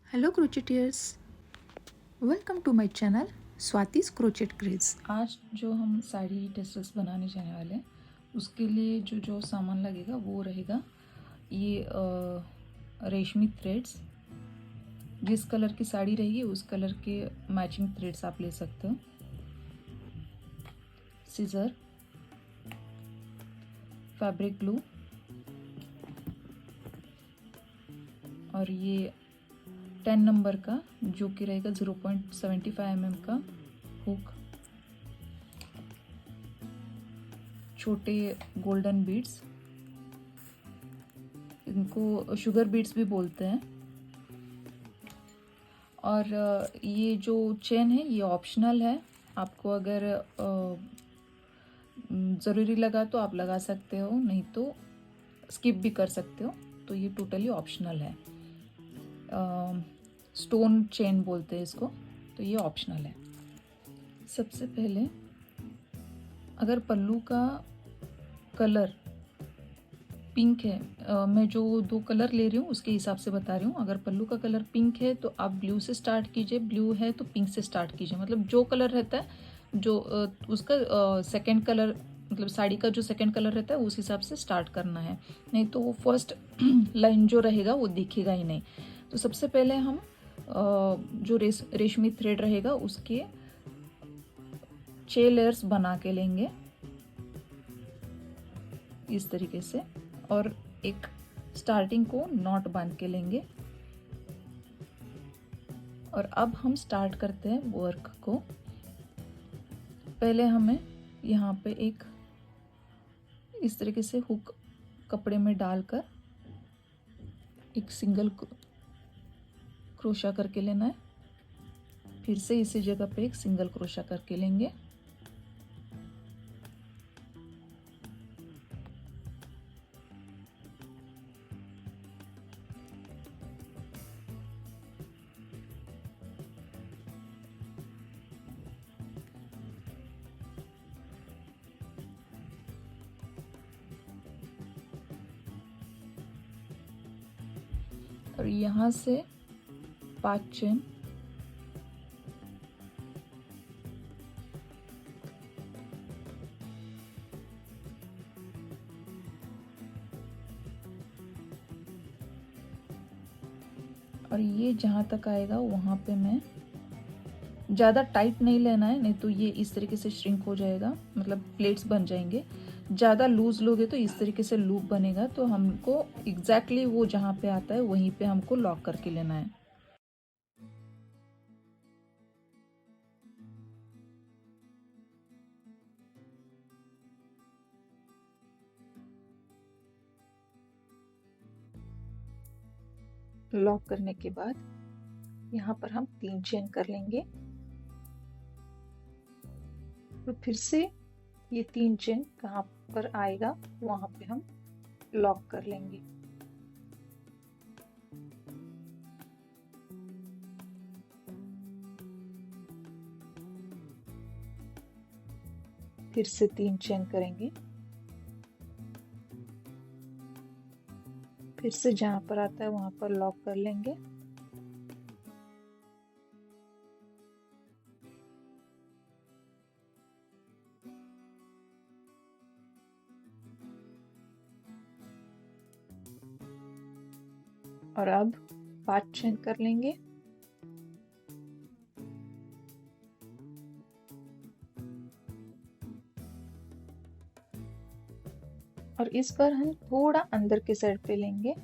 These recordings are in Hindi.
Hello crocheters, welcome to my channel Swati's crochet craze. आज जो हम साड़ी ड्रेसेस बनाने जाने वाले हैं उसके लिए जो जो सामान लगेगा वो रहेगा ये रेशमी थ्रेड्स। जिस कलर की साड़ी रहेगी उस कलर के मैचिंग थ्रेड्स आप ले सकते हो। सीजर, फैब्रिक ग्लू और ये 10 नंबर का जो कि रहेगा 0.75 mm का हुक, छोटे गोल्डन बीड्स, इनको शुगर बीड्स भी बोलते हैं। और ये जो चेन है ये ऑप्शनल है, आपको अगर ज़रूरी लगा तो आप लगा सकते हो, नहीं तो स्किप भी कर सकते हो। तो ये टोटली ऑप्शनल है। स्टोन चेन बोलते हैं इसको, तो ये ऑप्शनल है। सबसे पहले अगर पल्लू का कलर पिंक है, मैं जो 2 कलर ले रही हूँ उसके हिसाब से बता रही हूँ। अगर पल्लू का कलर पिंक है तो आप ब्लू से स्टार्ट कीजिए, ब्लू है तो पिंक से स्टार्ट कीजिए। मतलब जो कलर रहता है, जो उसका सेकंड कलर, मतलब साड़ी का जो सेकंड कलर रहता है उस हिसाब से स्टार्ट करना है, नहीं तो वो फर्स्ट लाइन जो रहेगा वो दिखेगा ही नहीं। तो सबसे पहले हम जो रेशमी थ्रेड रहेगा उसके 6 लेयर्स बना के लेंगे इस तरीके से, और एक स्टार्टिंग को नॉट बांध के लेंगे। और अब हम स्टार्ट करते हैं वर्क को। पहले हमें यहाँ पे एक इस तरीके से हुक कपड़े में डालकर एक सिंगल क्रोशा करके लेना है। फिर से इसी जगह पे एक सिंगल क्रोशा करके लेंगे। और यहाँ से 5 चेन, और ये जहाँ तक आएगा वहाँ पे मैं ज़्यादा टाइट नहीं लेना है, नहीं तो ये इस तरीके से श्रिंक हो जाएगा, मतलब प्लेट्स बन जाएंगे। ज़्यादा लूज लोगे तो इस तरीके से लूप बनेगा। तो हमको एग्जैक्टली वो जहाँ पे आता है वहीं पे हमको लॉक करके लेना है। लॉक करने के बाद यहाँ पर हम 3 चेन कर लेंगे। तो फिर से ये 3 चेन कहाँ पर आएगा वहां पे हम लॉक कर लेंगे। फिर से 3 चेन करेंगे। फिर से जहां पर आता है वहां पर लॉक कर लेंगे। और अब 5 चेन कर लेंगे। और इस बार हम थोड़ा अंदर के साइड पे लेंगे,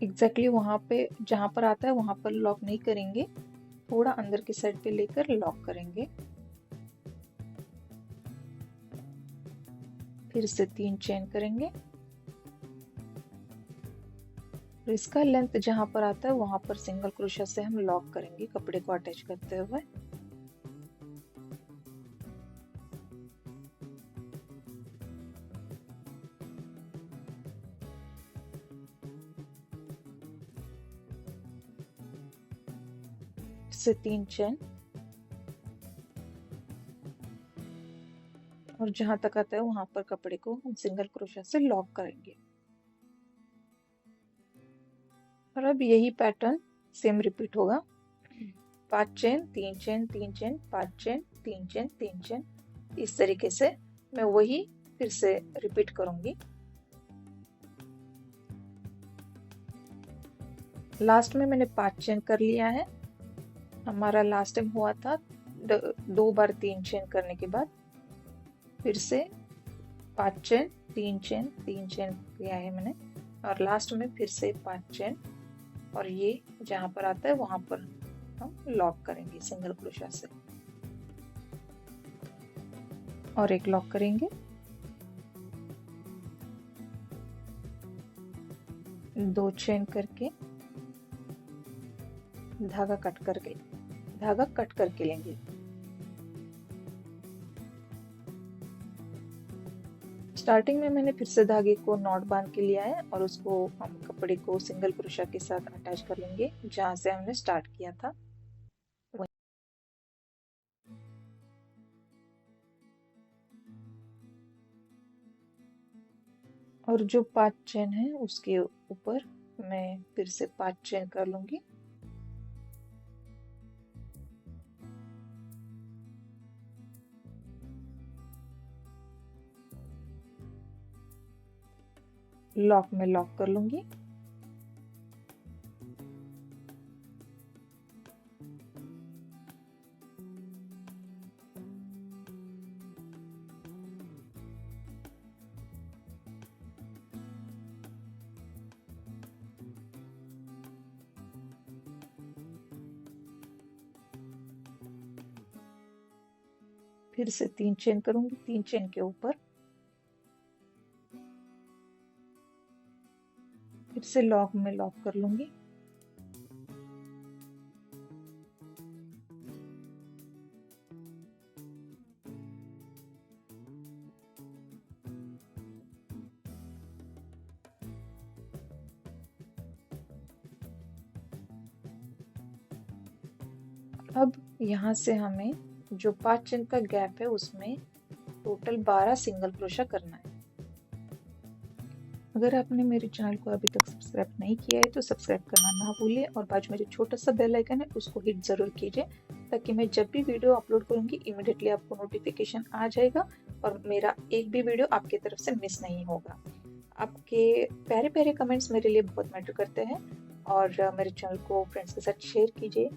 एग्जैक्टली वहां पे जहां पर आता है वहां पर लॉक नहीं करेंगे, थोड़ा अंदर के साइड पे लेकर लॉक करेंगे। फिर से 3 चेन करेंगे। और इसका लेंथ जहां पर आता है वहां पर सिंगल क्रोशा से हम लॉक करेंगे कपड़े को अटैच करते हुए। से 3 चेन, और जहां तक आता है वहां पर कपड़े को हम सिंगल क्रोशा से लॉक करेंगे। और अब यही पैटर्न सेम रिपीट होगा। 5 chain 3 chain 3 chain 5 chain 3 chain 3 chain, इस तरीके से मैं वही फिर से रिपीट करूंगी। लास्ट में मैंने 5 चेन कर लिया है। हमारा लास्ट टाइम हुआ था 2 बार 3 चेन करने के बाद फिर से 5 चेन 3 चेन 3 चेन किया है मैंने, और लास्ट में फिर से 5 चेन, और ये जहां पर आता है वहां पर हम लॉक करेंगे सिंगल क्रोशा से, और एक लॉक करेंगे, 2 चेन करके धागा कट करके लेंगे। स्टार्टिंग में मैंने फिर से धागे को नॉट बांध के लिया है, और उसको हम कपड़े को सिंगल क्रोशा के साथ अटैच कर लेंगे जहां से हमने स्टार्ट किया था। और जो 5 चेन है उसके ऊपर मैं फिर से 5 चेन कर लूंगी। लॉक में लॉक कर लूंगी। फिर से 3 चेन करूंगी, 3 चेन के ऊपर फिर से लॉक में लॉक कर लूंगी। अब यहाँ से हमें जो 5 चेन का गैप है उसमें टोटल 12 सिंगल क्रोशा करना है। अगर आपने मेरे चैनल को अभी तक सब्सक्राइब नहीं किया है तो सब्सक्राइब करना ना भूलिए, और बाजू में जो छोटा सा बेल आइकन है उसको हिट ज़रूर कीजिए, ताकि मैं जब भी वीडियो अपलोड करूंगी इमिडिएटली आपको नोटिफिकेशन आ जाएगा और मेरा एक भी वीडियो आपकी तरफ से मिस नहीं होगा। आपके प्यारे प्यारे कमेंट्स मेरे लिए बहुत मैटर करते हैं, और मेरे चैनल को फ्रेंड्स के साथ शेयर कीजिए,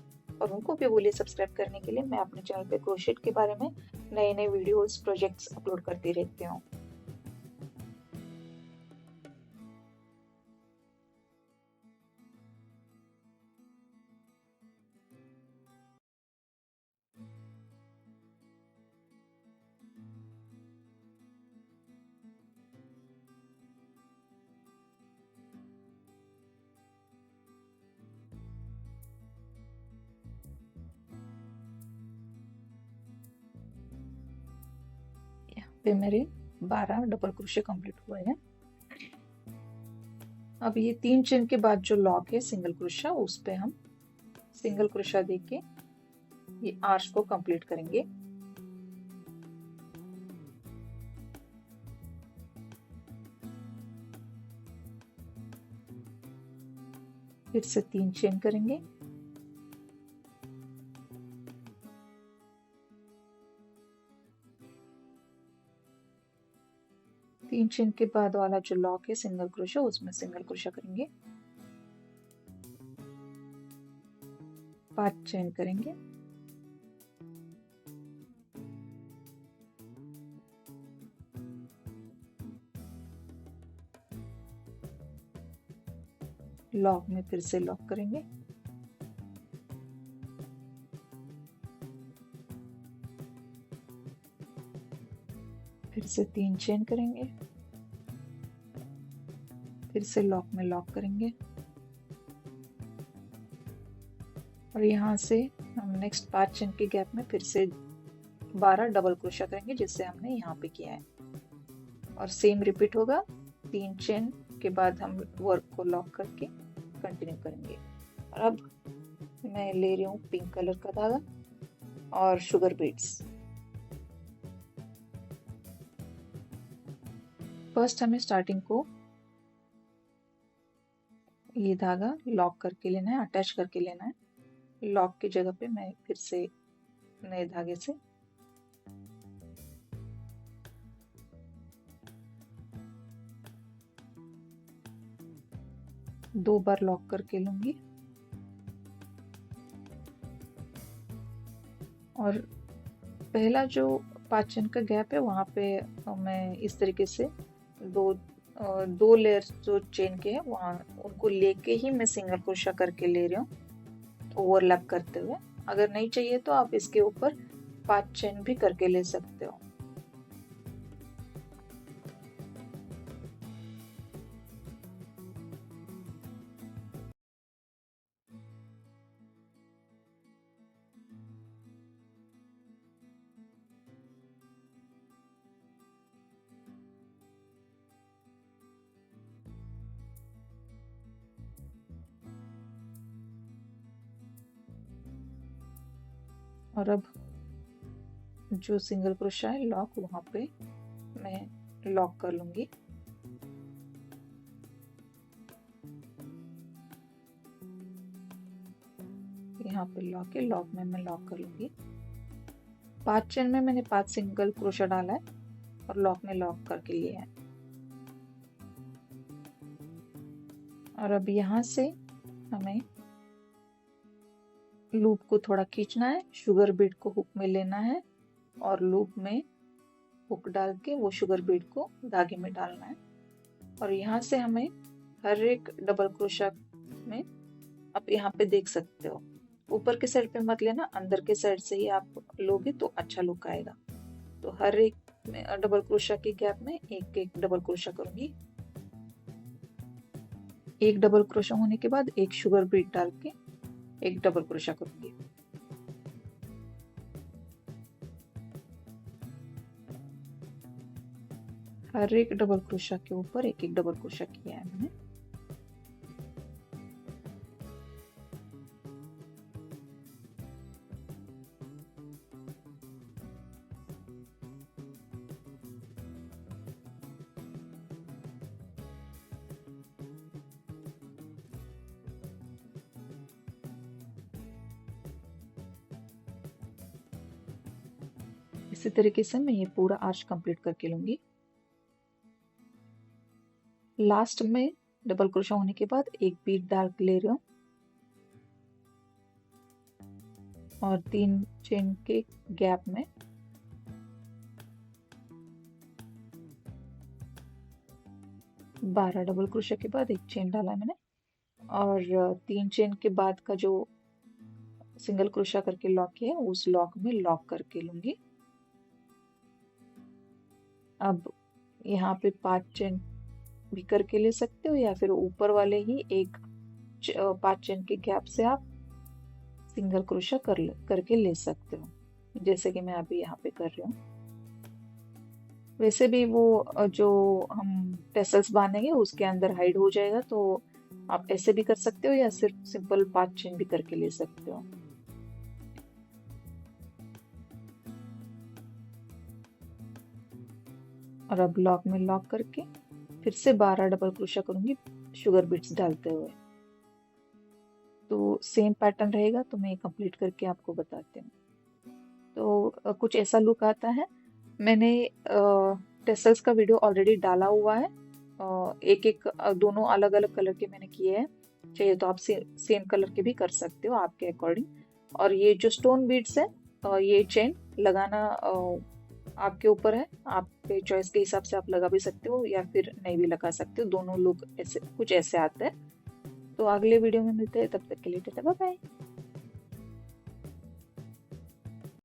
और उनको भी बोलिए सब्सक्राइब करने के लिए। मैं अपने चैनल पे क्रोशेट के बारे में नए नए वीडियोस प्रोजेक्ट्स अपलोड करती रहती हूँ। पे मेरे 12 डबल क्रोशे कंप्लीट हुए हैं। अब ये 3 चेन के बाद जो लॉक है सिंगल क्रोशा, उस पे हम सिंगल क्रोशा देके ये आर्च को कंप्लीट करेंगे। फिर से 3 चेन करेंगे, तीन चेन के बाद वाला जो लॉक है सिंगल क्रोशा, उसमें सिंगल क्रोशा करेंगे, 5 चेन करेंगे, लॉक में फिर से लॉक करेंगे, फिर से 3 चेन करेंगे, फिर से लॉक में लॉक करेंगे, और यहाँ से हम नेक्स्ट 5 चेन के गैप में फिर से 12 डबल क्रोशा करेंगे जैसे हमने यहाँ पे किया है, और सेम रिपीट होगा। 3 चेन के बाद हम वर्क को लॉक करके कंटिन्यू करेंगे। और अब मैं ले रही हूँ पिंक कलर का धागा और शुगर बीड्स। फर्स्ट हमें स्टार्टिंग को ये धागा लॉक करके लेना है, अटैच करके लेना है। लॉक की जगह पे मैं फिर से नए धागे से दो बार लॉक करके लूंगी और पहला जो 5 चेन का गैप है वहां पे मैं इस तरीके से दो लेयर्स जो चेन के हैं वहां उनको लेके ही मैं सिंगल क्रोशा करके ले रही हूँ ओवरलैप करते हुए। अगर नहीं चाहिए तो आप इसके ऊपर 5 चेन भी करके ले सकते हो। और अब जो सिंगल क्रोशा है लॉक वहां पे मैं लॉक कर लूंगी। यहाँ पे लॉक है, लॉक में मैं लॉक कर लूंगी। 5 चेन में मैंने 5 सिंगल क्रोशा डाला है और लॉक में लॉक करके लिया है। और अब यहाँ से हमें लूप को थोड़ा खींचना है, शुगर बीड को हुक में लेना है और लूप में हुक डाल के वो शुगर बीड को धागे में डालना है। और यहाँ से हमें हर एक डबल क्रोशा में आप यहाँ पे देख सकते हो ऊपर के साइड पे मत लेना, अंदर के साइड से ही आप लोगे तो अच्छा लुक आएगा। तो हर एक डबल क्रोशा के गैप में एक एक डबल क्रोशा करूंगी। एक डबल क्रोशा होने के बाद एक शुगर बीड डाल के एक डबल क्रोशा करूंगी। हर एक डबल क्रोशा के ऊपर एक एक डबल क्रोशा किया है मैंने। इसी तरीके से मैं ये पूरा आर्च कंप्लीट करके लूंगी। लास्ट में डबल क्रोशा होने के बाद एक बीड डाल के ले रही हूँ और 3 चेन के गैप में बारह डबल क्रोशा के बाद एक चेन डाला है मैंने और 3 चेन के बाद का जो सिंगल क्रोशा करके लॉक किया है उस लॉक में लॉक करके लूंगी। अब यहाँ पे 5 चेन भी करके ले सकते हो या फिर ऊपर वाले ही 5 चेन के गैप से आप सिंगल क्रोशा करके ले सकते हो, जैसे कि मैं अभी यहाँ पे कर रही हूँ। वैसे भी वो जो हम टेसल्स बांधेंगे उसके अंदर हाइड हो जाएगा, तो आप ऐसे भी कर सकते हो या सिर्फ सिंपल 5 चेन भी करके ले सकते हो। और अब लॉक में लॉक करके फिर से 12 डबल क्रोशा करूंगी शुगर बीट्स डालते हुए। तो सेम पैटर्न रहेगा, तो मैं कंप्लीट करके आपको बताती हूँ। तो कुछ ऐसा लुक आता है। मैंने टेसल्स का वीडियो ऑलरेडी डाला हुआ है, एक एक दोनों अलग अलग कलर के मैंने किए हैं। चाहिए तो आप सेम कलर के भी कर सकते हो आपके अकॉर्डिंग। और ये जो स्टोन बीड्स है ये चेन लगाना आपके ऊपर है, आपके चॉइस के हिसाब से आप लगा भी सकते हो या फिर नहीं भी लगा सकते हो। दोनों लुक ऐसे कुछ ऐसे आता है। तो अगले वीडियो में मिलते हैं, तब तक के लिए टाटा बाय बाय।